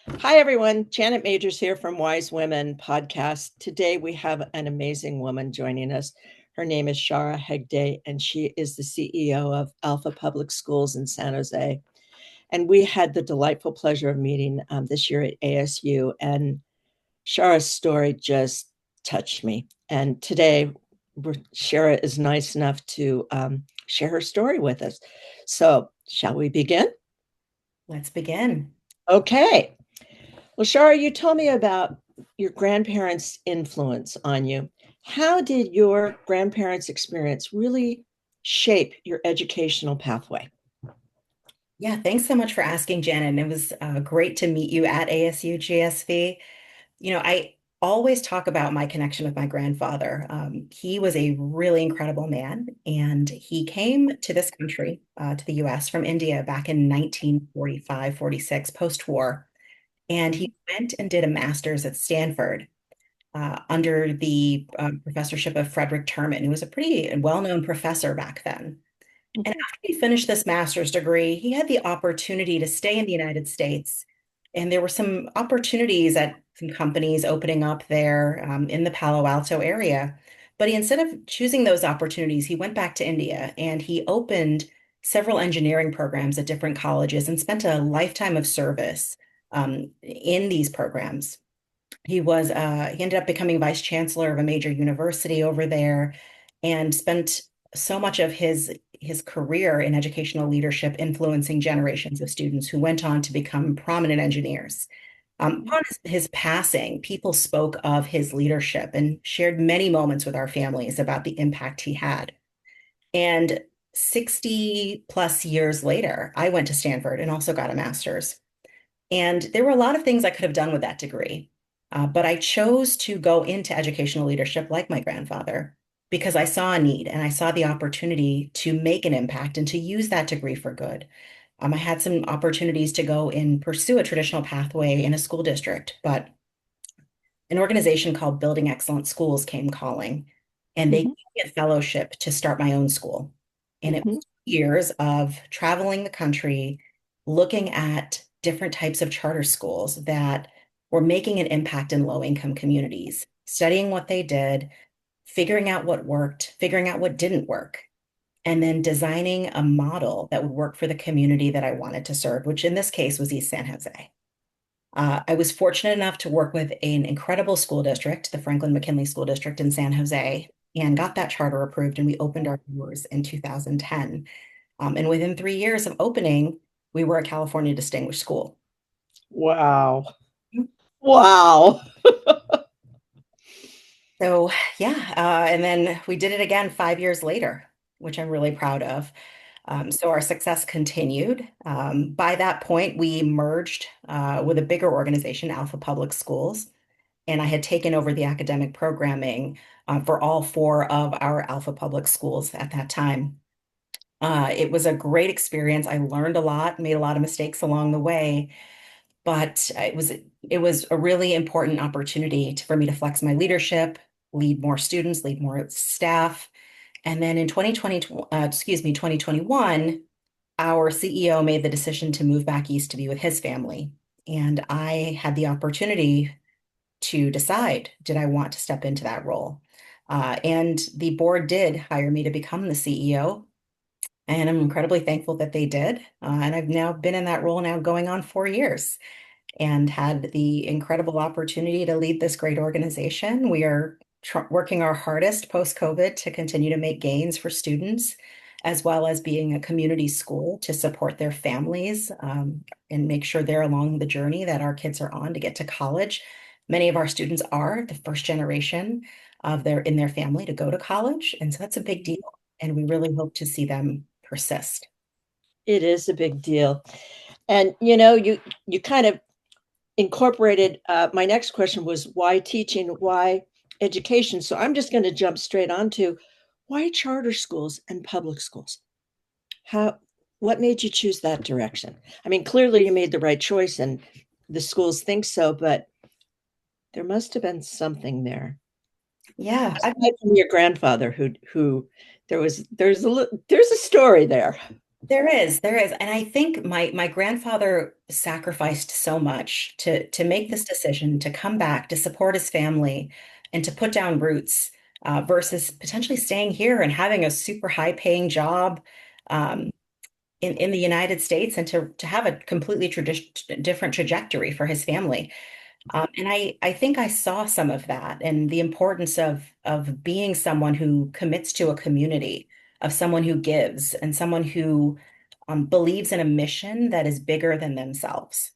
Hi, everyone. Janet Majors here from Wise Women Podcast. Today, we have an amazing woman joining us. Her name is Shara Hegde, and she is the CEO of Alpha Public Schools in San Jose. And we had the delightful pleasure of meeting this year at ASU, and Shara's story just touched me. And today, Shara is nice enough to share her story with us. So, shall we begin? Let's begin. Okay. Well, Shara, you told me about your grandparents' influence on you. How did your grandparents' experience really shape your educational pathway? Yeah, thanks so much for asking, Janet. It was great to meet you at ASU GSV. I always talk about my connection with my grandfather. He was a really incredible man, and he came to this country, to the US from India back in 1945, 46, post-war. And he went and did a master's at Stanford under the professorship of Frederick Terman, who was a pretty well-known professor back then. And Mhm. after he finished this master's degree, he had the opportunity to stay in the United States. And there were some opportunities at some companies opening up there in the Palo Alto area. But instead of choosing those opportunities, he went back to India and he opened several engineering programs at different colleges and spent a lifetime of service in these programs. He ended up becoming vice chancellor of a major university over there and spent so much of his career in educational leadership influencing generations of students who went on to become prominent engineers. Upon his passing, people spoke of his leadership and shared many moments with our families about the impact he had. And 60 plus years later, I went to Stanford and also got a master's. And there were a lot of things I could have done with that degree. But I chose to go into educational leadership like my grandfather because I saw a need and I saw the opportunity to make an impact and to use that degree for good. I had some opportunities to go and pursue a traditional pathway in a school district, but an organization called Building Excellent Schools came calling, and they gave Mhm. me a fellowship to start my own school. And it Mhm. was years of traveling the country, looking at different types of charter schools that were making an impact in low-income communities, studying what they did, figuring out what worked, figuring out what didn't work, and then designing a model that would work for the community that I wanted to serve, which in this case was East San Jose. I was fortunate enough to work with an incredible school district, the Franklin McKinley School District in San Jose, and got that charter approved. And we opened our doors in 2010. And within 3 years of opening, we were a California Distinguished School. Wow. Wow. So, yeah. And then we did it again 5 years later, which I'm really proud of. So our success continued. By that point, we merged with a bigger organization, Alpha Public Schools. And I had taken over the academic programming for all four of our Alpha Public Schools at that time. It was a great experience. I learned a lot, made a lot of mistakes along the way, but it was a really important opportunity for me to flex my leadership, lead more students, lead more staff. And then in 2021, our CEO made the decision to move back east to be with his family. And I had the opportunity to decide, did I want to step into that role? And the board did hire me to become the CEO. And I'm incredibly thankful that they did. And I've now been in that role now going on 4 years and had the incredible opportunity to lead this great organization. We are working our hardest post-COVID to continue to make gains for students, as well as being a community school to support their families and make sure they're along the journey that our kids are on to get to college. Many of our students are the first generation of their family to go to college, and so that's a big deal. And we really hope to see them persist. It is a big deal. And you kind of incorporated my next question was why teaching, why education. So I'm just going to jump straight on to why charter schools and public schools? How what made you choose that direction? I mean, clearly you made the right choice and the schools think so, but there must have been something there. Yeah, Aside from your grandfather who there's a story there. There is. And I think my grandfather sacrificed so much to make this decision, to come back, to support his family, and to put down roots, versus potentially staying here and having a super high paying job um, in the United States, and to have a completely different trajectory for his family. And I think I saw some of that and the importance of being someone who commits to a community, of someone who gives, and someone who believes in a mission that is bigger than themselves.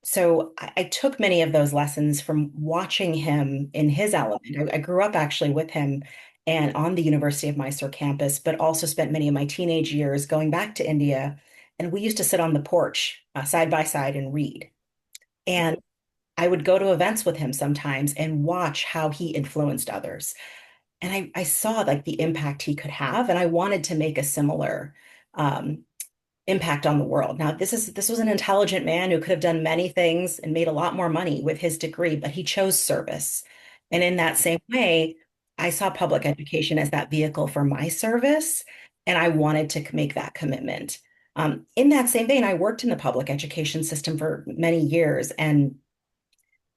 So I took many of those lessons from watching him in his element. I grew up actually with him and on the University of Mysore campus, but also spent many of my teenage years going back to India. And we used to sit on the porch side by side and read. And I would go to events with him sometimes and watch how he influenced others. And I saw like the impact he could have, and I wanted to make a similar um, impact on the world. Now, this was an intelligent man who could have done many things and made a lot more money with his degree, but he chose service. And in that same way, I saw public education as that vehicle for my service, and I wanted to make that commitment. In that same vein, I worked in the public education system for many years, and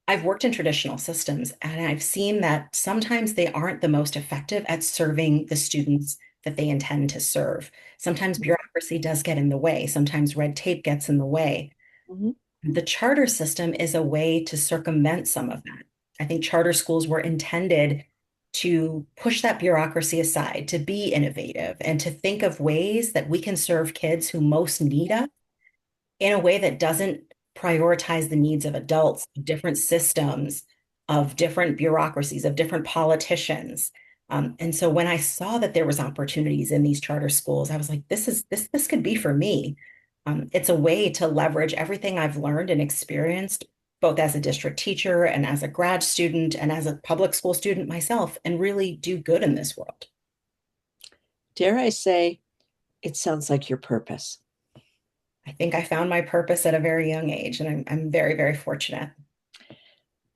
I've worked in traditional systems, and I've seen that sometimes they aren't the most effective at serving the students that they intend to serve. Sometimes bureaucracy does get in the way, sometimes red tape gets in the way. Mhm. The charter system is a way to circumvent some of that. I think charter schools were intended to push that bureaucracy aside, to be innovative, and to think of ways that we can serve kids who most need us in a way that doesn't prioritize the needs of adults, different systems, of different bureaucracies, of different politicians. And so when I saw that there was opportunities in these charter schools, I was like, this could be for me. It's a way to leverage everything I've learned and experienced, both as a district teacher and as a grad student and as a public school student myself, and really do good in this world. Dare I say, it sounds like your purpose. I think I found my purpose at a very young age, and I'm very, very fortunate.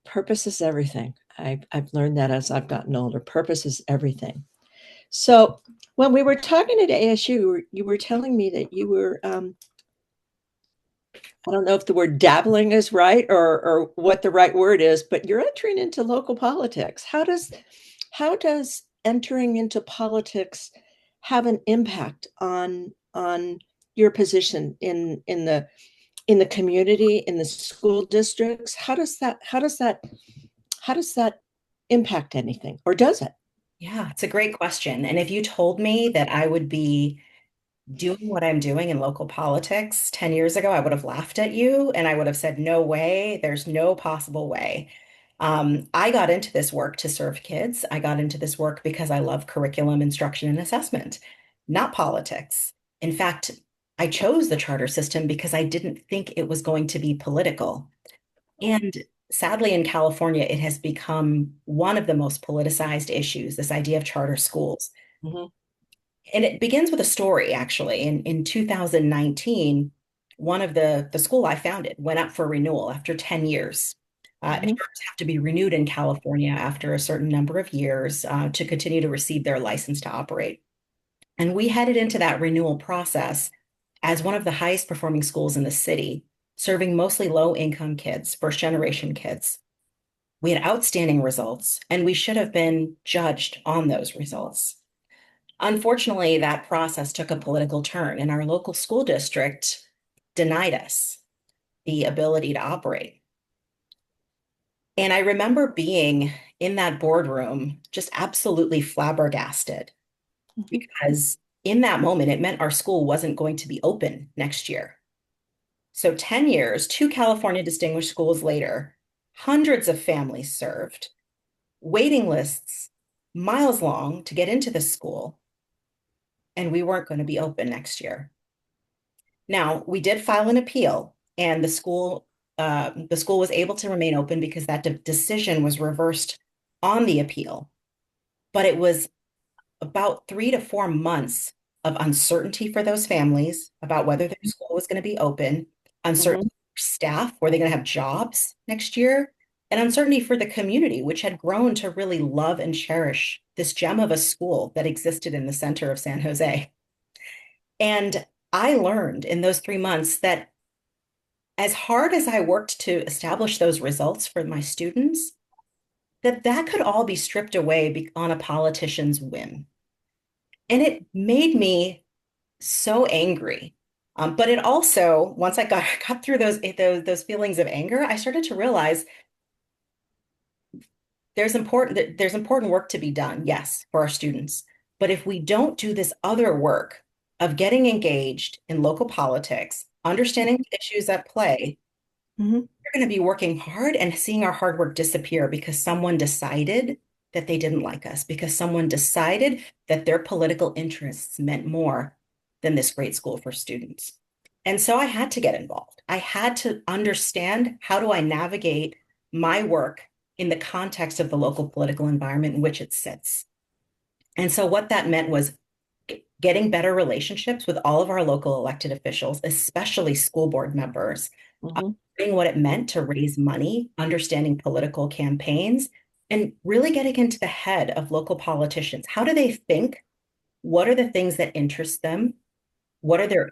Purpose is everything. I've learned that as I've gotten older. Purpose is everything. So when we were talking at ASU, you were telling me that you were, I don't know if the word dabbling is right or what the right word is, but you're entering into local politics. How does entering into politics have an impact on your position in the community, in the school districts? How does that impact anything, or does it? Yeah, it's a great question. And if you told me that I would be doing what I'm doing in local politics 10 years ago, I would have laughed at you and I would have said, no way, there's no possible way. I got into this work to serve kids. I got into this work because I love curriculum, instruction, and assessment, not politics. In fact, I chose the charter system because I didn't think it was going to be political. And sadly, in California, it has become one of the most politicized issues, this idea of charter schools. Mhm, And it begins with a story, actually. In 2019, one of the school I founded went up for renewal after 10 years. mhm. Charters have to be renewed in California after a certain number of years to continue to receive their license to operate. And we headed into that renewal process as one of the highest performing schools in the city, serving mostly low income kids, first generation kids. We had outstanding results, and we should have been judged on those results. Unfortunately, that process took a political turn, and our local school district denied us the ability to operate. And I remember being in that boardroom just absolutely flabbergasted Mhm. because in that moment, it meant our school wasn't going to be open next year. So 10 years, two California distinguished schools later, hundreds of families served, waiting lists miles long to get into the school, and we weren't going to be open next year. Now, we did file an appeal, and the school was able to remain open because that decision was reversed on the appeal. But it was about 3 to 4 months of uncertainty for those families about whether their school was going to be open, Mhm. uncertainty for staff, were they going to have jobs next year, and uncertainty for the community, which had grown to really love and cherish this gem of a school that existed in the center of San Jose. And I learned in those 3 months that as hard as I worked to establish those results for my students, that could all be stripped away on a politician's whim. And it made me so angry. But it also, once I got through those feelings of anger, I started to realize there's important work to be done, yes, for our students. But if we don't do this other work of getting engaged in local politics, understanding the issues at play, Mhm. we're going to be working hard and seeing our hard work disappear because someone decided that they didn't like us, because someone decided that their political interests meant more than this great school for students. And so I had to get involved. I had to understand, how do I navigate my work in the context of the local political environment in which it sits. And so what that meant was getting better relationships with all of our local elected officials, especially school board members, Mhm. understanding what it meant to raise money, understanding political campaigns, and really getting into the head of local politicians. How do they think? What are the things that interest them? What are their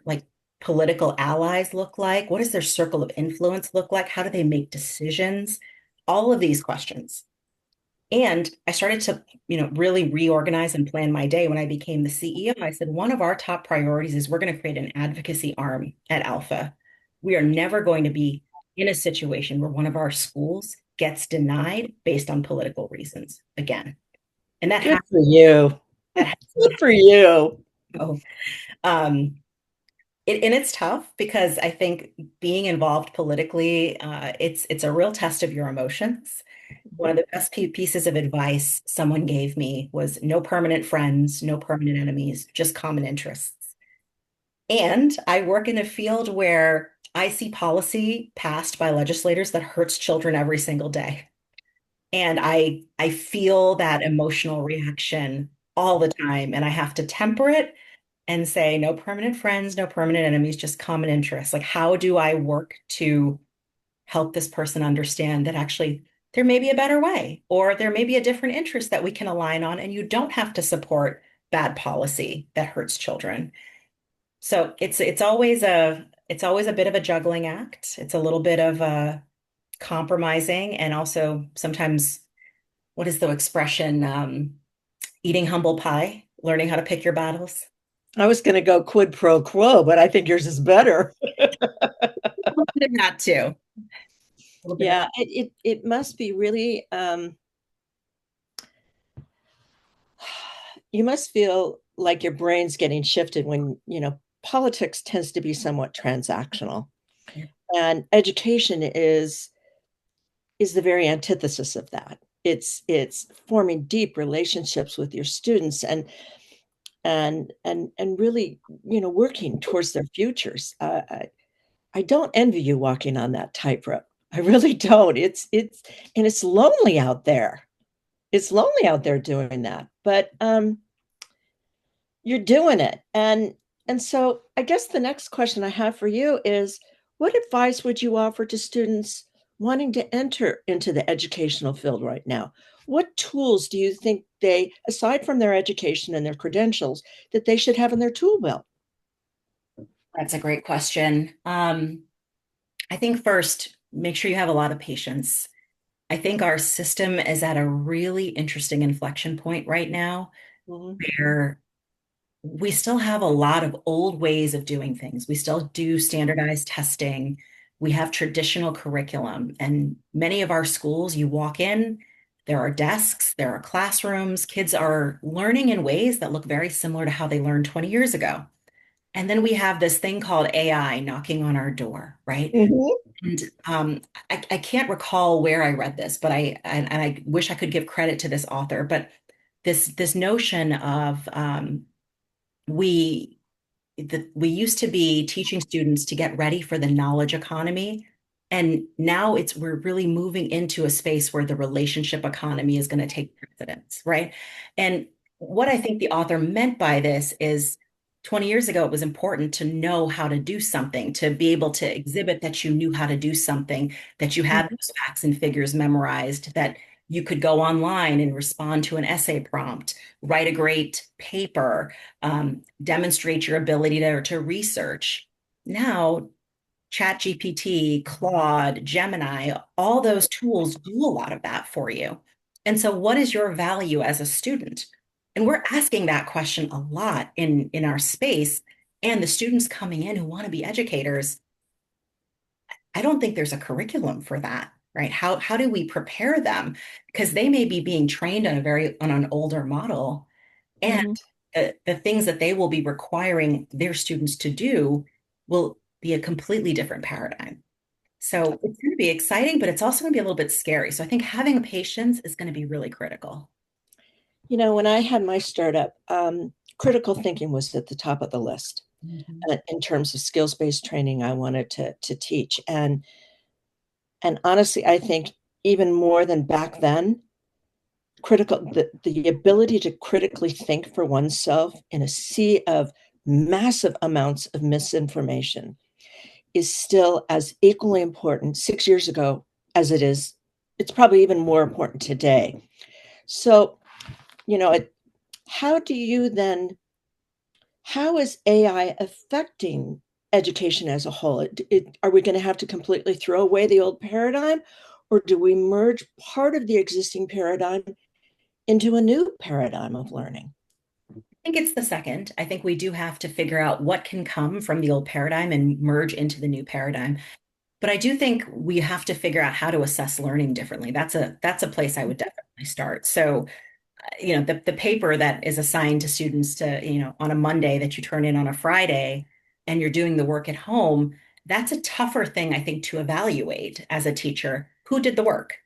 political allies look like? What does their circle of influence look like? How do they make decisions? All of these questions. And I started to, really reorganize and plan my day when I became the CEO. I said, one of our top priorities is we're going to create an advocacy arm at Alpha. We are never going to be in a situation where one of our schools gets denied based on political reasons again. And that Good has, for you. that has Good for you. to go. Um, and it's tough because I think being involved politically, it's a real test of your emotions. One of the best pieces of advice someone gave me was no permanent friends, no permanent enemies, just common interests. And I work in a field where I see policy passed by legislators that hurts children every single day. And I feel that emotional reaction all the time. And I have to temper it and say, no permanent friends, no permanent enemies, just common interests. Like, how do I work to help this person understand that actually there may be a better way, or there may be a different interest that we can align on, and you don't have to support bad policy that hurts children. So it's always a bit of a juggling act. It's a little bit of a compromising, and also sometimes, what is the expression? Eating humble pie, learning how to pick your battles. I was going to go quid pro quo, but I think yours is better. A little bit of that too. A little bit of Yeah, it must be really you must feel like your brain's getting shifted when, politics tends to be somewhat transactional. that. And education is the very antithesis of that. It's forming deep relationships with your students and really, working towards their futures. I don't envy you walking on that tightrope. I really don't. It's lonely out there. It's lonely out there doing that. But you're doing it. And so I guess the next question I have for you is, what advice would you offer to students wanting to enter into the educational field right now? What tools do you think they, aside from their education and their credentials, that they should have in their tool belt? That's a great question. I think first, make sure you have a lot of patience. I think our system is at a really interesting inflection point right now Mhm. where we still have a lot of old ways of doing things. We still do standardized testing. We have traditional curriculum. And many of our schools, you walk in, there are desks, there are classrooms. Kids are learning in ways that look very similar to how they learned 20 years ago. And then we have this thing called AI knocking on our door, right? Mhm. And I can't recall where I read this, but I wish I could give credit to this author. But this notion of we we used to be teaching students to get ready for the knowledge economy, and now we're really moving into a space where the relationship economy is going to take precedence, right? And what I think the author meant by this is 20 years ago, it was important to know how to do something, to be able to exhibit that you knew how to do something, that you had those facts and figures memorized, that You could go online and respond to an essay prompt, write a great paper, demonstrate your ability to research. Now, ChatGPT, Claude, Gemini, all those tools do a lot of that for you. And so, what is your value as a student? And we're asking that question a lot in our space. And the students coming in who want to be educators, I don't think there's a curriculum for that, right? How do we prepare them? Because they may be being trained on an older model, and Hmm. the things that they will be requiring their students to do will be a completely different paradigm. So it's going to be exciting, but it's also going to be a little bit scary. So I think having patience is going to be really critical. When I had my startup, critical thinking was at the top of the list Mhm. in terms of skills-based training I wanted to teach. And honestly, I think even more than back then, the ability to critically think for oneself in a sea of massive amounts of misinformation is still as equally important 6 years ago as it is. It's probably even more important today. So, you know, it, how do you then, how is AI affecting education as a whole? Are we going to have to completely throw away the old paradigm, or do we merge part of the existing paradigm into a new paradigm of learning? I think it's the second. I think we do have to figure out what can come from the old paradigm and merge into the new paradigm. But I do think we have to figure out how to assess learning differently. That's a place I would definitely start. So the paper that is assigned to students to, on a Monday that you turn in on a Friday and you're doing the work at home, that's a tougher thing, I think, to evaluate as a teacher. Who did the work?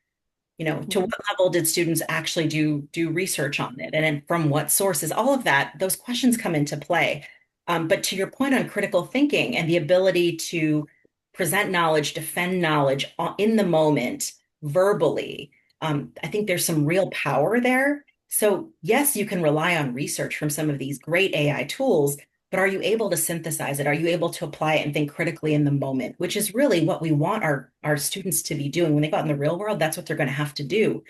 To what Mhm. level did students actually do research on it, and then from what sources? All of that, those questions come into play. But to your point on critical thinking and the ability to present knowledge, defend knowledge in the moment, verbally, I think there's some real power there. So yes, you can rely on research from some of these great AI tools, but are you able to synthesize it? Are you able to apply it and think critically in the moment, which is really what we want our students to be doing when they go out in the real world? That's what they're going to have to do.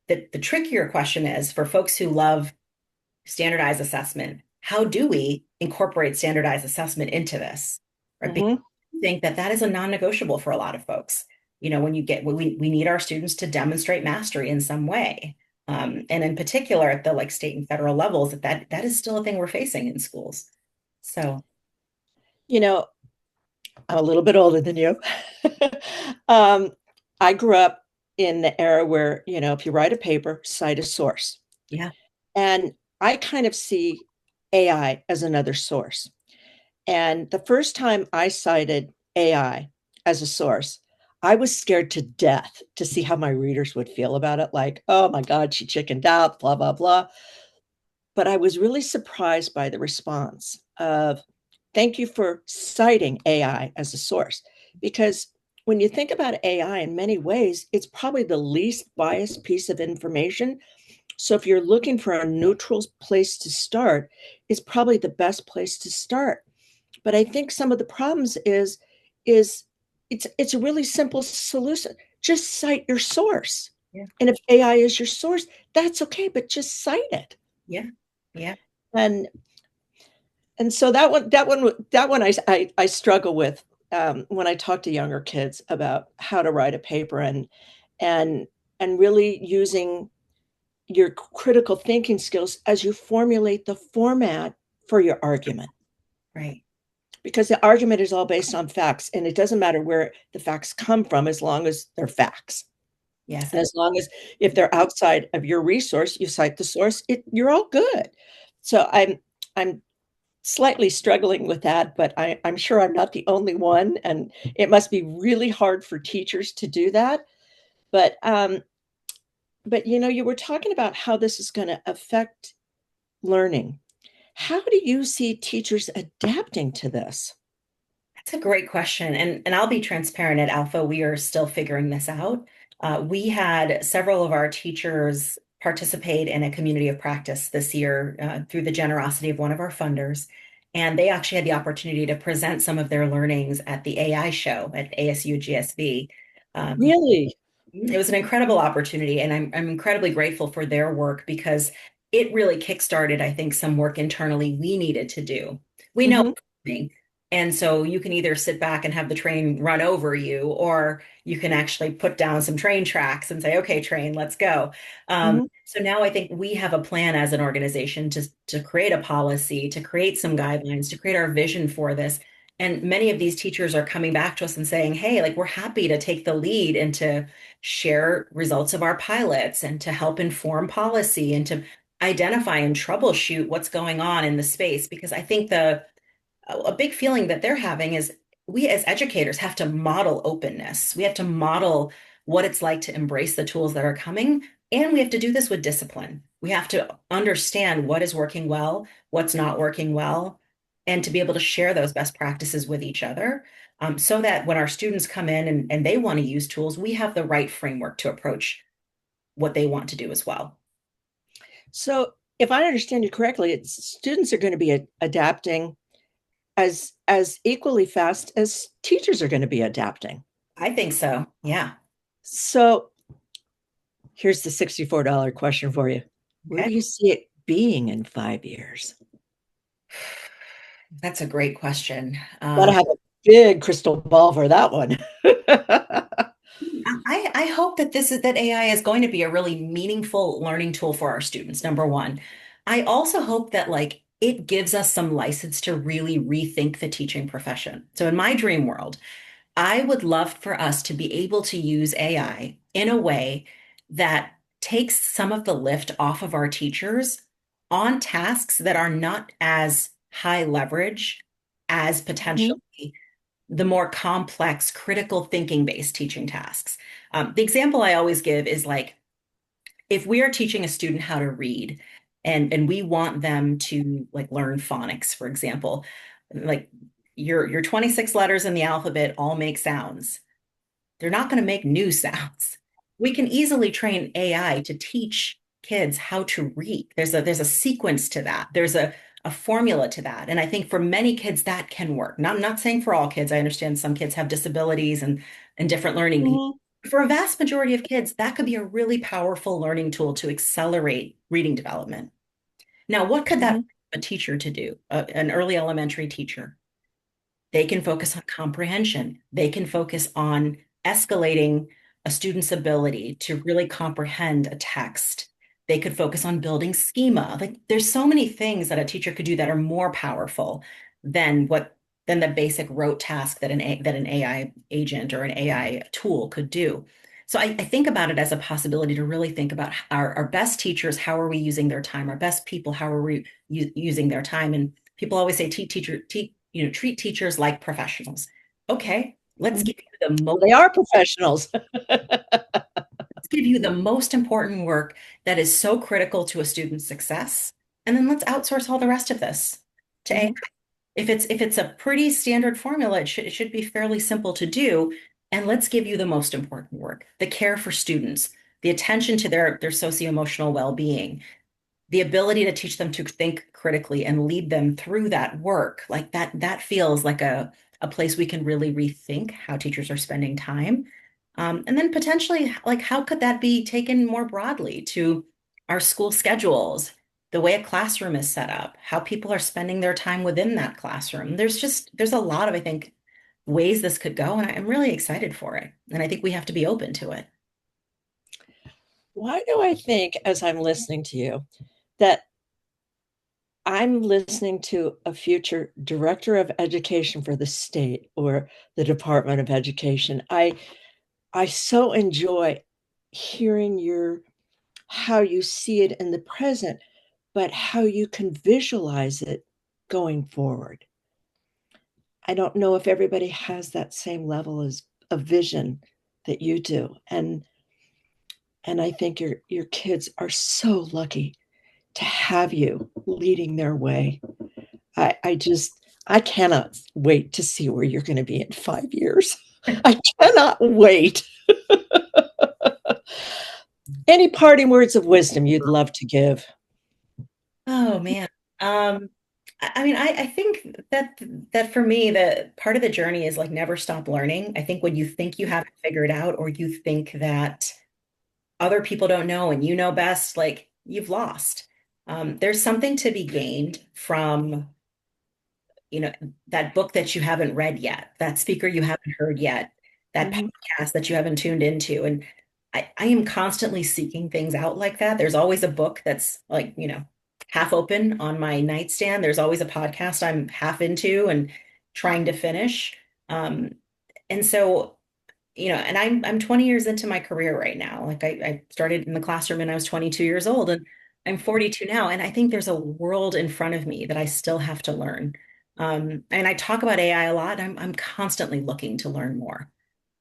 The trickier question is for folks who love standardized assessment, how do we incorporate standardized assessment into this? Right? Because Mhm. I think that is a non-negotiable for a lot of folks. We need our students to demonstrate mastery in some way. And in particular at the like state and federal levels, that is still a thing we're facing in schools. So You know, I'm a little bit older than you. um, I grew up in the era where, if you write a paper, cite a source. yeah. And I kind of see AI as another source. And the first time I cited AI as a source, I was scared to death to see how my readers would feel about it. Like, oh my God, she chickened out, blah, blah, blah. But I was really surprised by the response of, thank you for citing AI as a source. Because when you think about AI in many ways, it's probably the least biased piece of information. So if you're looking for a neutral place to start, it's probably the best place to start. But I think some of the problems is it's a really simple solution. Just cite your source. Yeah. And if AI is your source, that's okay, but just cite it. Yeah. Yeah. And so that one I struggle with when I talk to younger kids about how to write a paper and and really using your critical thinking skills as you formulate the format for your argument, Right. because the argument is all based on facts, and it doesn't matter where the facts come from as long as they're facts. Yes. And as long as, if they're outside of your resource, you cite the source, you're all good. So I'm slightly struggling with that, but I'm sure I'm not the only one, and it must be really hard for teachers to do that. But you were talking about how this is going to affect learning. How do you see teachers adapting to this? That's a great question. And I'll be transparent at Alpha, we are still figuring this out. We had several of our teachers participate in a community of practice this year through the generosity of one of our funders. And they actually had the opportunity to present some of their learnings at the AI show at ASU GSV. Um, Really? It was an incredible opportunity, and I'm incredibly grateful for their work because it really kickstarted, I think, some work internally we needed to do. We know Hmm. it's coming, and so you can either sit back and have the train run over you, or you can actually put down some train tracks and say, "Okay, train, let's go." Hmm. So now I think we have a plan as an organization to create a policy, to create some guidelines, to create our vision for this. And many of these teachers are coming back to us and saying, "Hey, like we're happy to take the lead and to share results of our pilots and to help inform policy and to identify and troubleshoot what's going on in the space." Because I think a big feeling that they're having is we as educators have to model openness. We have to model what it's like to embrace the tools that are coming, and we have to do this with discipline. We have to understand what is working well, what's not working well, and to be able to share those best practices with each other, so that when our students come in and they want to use tools, we have the right framework to approach what they want to do as well. So, if I understand you correctly, students are going to be adapting as equally fast as teachers are going to be adapting. I think so. Yeah. So, here's the $64 question for you. Where do Okay. you see it being in 5 years? That's a great question. Gotta have a big crystal ball for that one. I hope that that AI is going to be a really meaningful learning tool for our students, number one. I also hope that like it gives us some license to really rethink the teaching profession. So in my dream world, I would love for us to be able to use AI in a way that takes some of the lift off of our teachers on tasks that are not as high leverage as Mhm, potentially the more complex critical thinking based teaching tasks. The example I always give is like if we are teaching a student how to read and we want them to like learn phonics, for example, like your 26 letters in the alphabet all make sounds. They're not going to make new sounds. We can easily train AI to teach kids how to read. There's a sequence to that. There's a formula to that. And I think for many kids that can work. I'm not saying for all kids. I understand some kids have disabilities and different learning needs. mhm, For a vast majority of kids, that could be a really powerful learning tool to accelerate reading development. Now, what could that mhm, a teacher to do? An early elementary teacher, they can focus on comprehension. They can focus on escalating a student's ability to really comprehend a text. They could focus on building schema. Like there's so many things that a teacher could do that are more powerful than than the basic rote task that an AI agent or an AI tool could do. So I think about it as a possibility to really think about our best teachers, how are we using their time? Our best people, how are we using their time? And people always say, treat teachers like professionals. Okay, mhm. Well, they are professionals. let's give you the most important work that is so critical to a student's success, and then let's outsource all the rest of this to AI. Mhm, If it's a pretty standard formula, it should be fairly simple to do. And let's give you the most important work, the care for students, the attention to their socio-emotional well-being, the ability to teach them to think critically and lead them through that work. Like that feels like a place we can really rethink how teachers are spending time. And then potentially, like, how could that be taken more broadly to our school schedules, the way a classroom is set up, how people are spending their time within that classroom? There's a lot of, I think, ways this could go, and I'm really excited for it. And I think we have to be open to it. why do I think, as I'm listening to you, that I'm listening to a future director of education for the state or the Department of Education? I so enjoy hearing your how you see it in the present, but how you can visualize it going forward. I don't know if everybody has that same level as a vision that you do. And I think your kids are so lucky to have you leading their way. I cannot wait to see where you're going to be in 5 years. I cannot wait. Any parting words of wisdom you'd love to give? Oh man. I mean, I think that for me, the part of the journey is like never stop learning. I think when you think you have it figured out, or you think that other people don't know and you know best, like you've lost. There's something to be gained from, you know, that book that you haven't read yet, that speaker you haven't heard yet, that Mhm. podcast that you haven't tuned into. And I am constantly seeking things out like that. There's always a book that's like, half open on my nightstand. There's always a podcast I'm half into and trying to finish. Um, and so, and I'm 20 years into my career right now. Like I started in the classroom and I was 22 years old, and I'm 42 now. And I think there's a world in front of me that I still have to learn. And I talk about AI a lot. I'm constantly looking to learn more.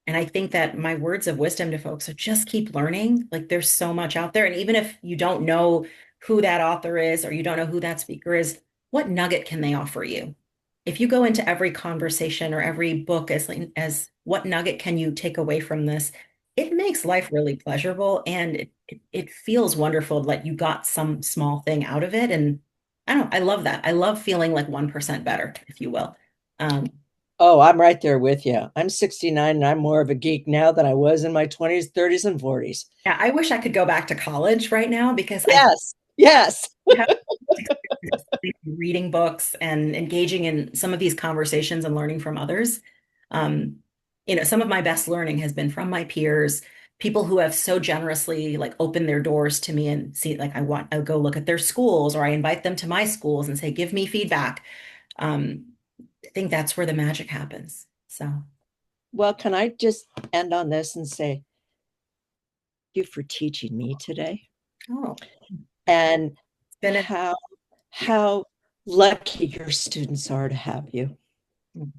And I think that my words of wisdom to folks are just keep learning. Like there's so much out there. And even if you don't know who that author is or you don't know who that speaker is, what nugget can they offer you? If you go into every conversation or every book as what nugget can you take away from this, it makes life really pleasurable, and it feels wonderful that you got some small thing out of it. And I don't know, I love that. I love feeling like 1% better, if you will. Um, Oh, I'm right there with you. I'm 69 and I'm more of a geek now than I was in my 20s, 30s, and 40s. yeah, I wish I could go back to college right now because I Yes, yes. have reading books and engaging in some of these conversations and learning from others. Um, some of my best learning has been from my peers, people who have so generously like opened their doors to me and see like I'll go look at their schools, or I invite them to my schools and say, give me feedback. Um, I think that's where the magic happens. So, Well, can I just end on this and say, thank you for teaching me today oh, and it's been a how lucky your students are to have you.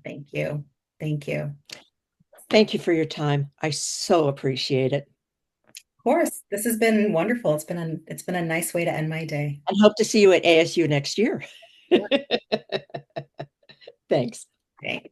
thank you. Thank you. Thank you for your time. I so appreciate it Of course, this has been wonderful. It's been a nice way to end my day. and hope to see you at ASU next year. Thanks. Okay.